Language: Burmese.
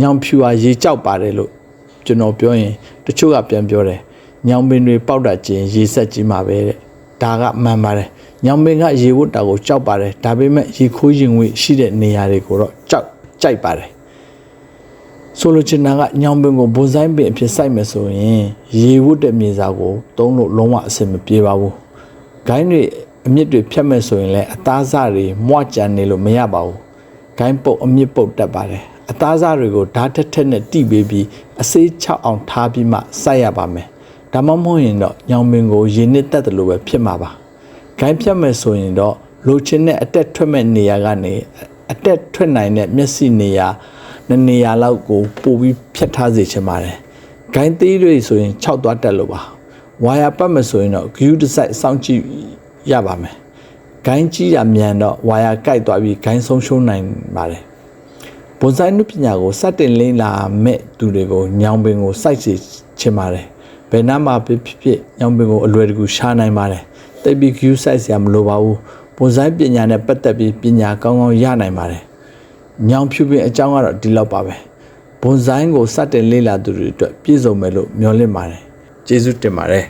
ညောင်ဖြူဟာရေကြောက်ပါတယ်လို့ကျွန်တော်ပြောရင်တချို့ကပြန်ပြောတယ်ညောင်ပင်တွေပေါက်တာကျင်ရေဆက်ကြီးမှာပဲတဲ့ဒါကမှန်ပါတယ်ညောင်ပင်ကရေဝတ်တာကိုကြောက်ပါတယ်ဒါပေမဲ့ရေခိုးရင်ဝေးရှိတဲ့နေရာတွေကိုတော့ကြိုက်ပါတယ်ဆိုလိုချင်တာကညောင်ပင်ကိုဘွန်ဆိုင်ပင်အဖြစ်စိုက်မယ်ဆိုရင်ရေဝတ်တဲ့မြေစာကိုသုံးလို့လုံးဝအဆင်မပြေပါဘူးဂိုင်းတွေအမြစ်တွေဖြတ်မဲ့ဆိုရင်လည်းအသားစားတွေမွကြံနေလို့မရပါဘူးဂိုင်းပုတ်အမြစ်ပုတ်တက်ပါတယ်အသားစားတွေကိုဓာတ်ထက်နဲ့တိပေးပြီးအစေး6အောင်ထားပြီးမှစိုက်ရပါမယ်ဒါမှမဟုတ်ရင်တော့ညောင်ပင်ကိုရေနစ်တက်တယ်လို့ပဲဖြစ်မှာပါဂိုင်းဖြတ်မဲ့ဆိုရင်တော့လိုချင်တဲ့အတက်ထွက်မဲ့နေရာကနေအတက်ထွက်နိုင်တဲ့မျက်စိနေရာနေရာလောက်ကိုပို့ပြီးဖြတ်ထားစေချင်ပါတယ်ဂိုင်းသေးတွေဆိုရင်6သွားတက်လို့ပါဝါယာပတ်မဲ့ဆိုရင်တော့ဂယူးတစ်စိုက်စောင့်ကြည့်ရပါမယ်ဂိုင်းကြီးတာမြန်တော့ဝါယာကိုက်သွားပြီးဂိုင်းဆုံးရှုံးနိုင်ပါတယ်ဘွန်ဆိုင်နုပညာကိုစတင်လင်းလာမဲ့သူတွေကိုညောင်ပင်ကိုစိုက်စေချင်ပါတယ်ဘယ်နာမှာဖြစ်ညောင်ပင်ကိုအလွယ်တကူရှားနိုင်ပါတယ်တိတ်ပြီးဂယူးစိုက်စရာမလိုပါဘူးဘွန်ဆိုင်ပညာနဲ့ပတ်သက်ပြီးပညာကောင်းကောင်းရနိုင်ပါတယ်ညောင်ဖြူပင်အကြောင်းကတော့ဒီလောက်ပါပဲဘွန်ဆိုင်ကိုစတင်လေ့လာသူတွေအတွက်ပြည့်စုံမယ်လို့မျှော်လင့်ပါတယ်ကျေးဇူးတင်ပါတယ်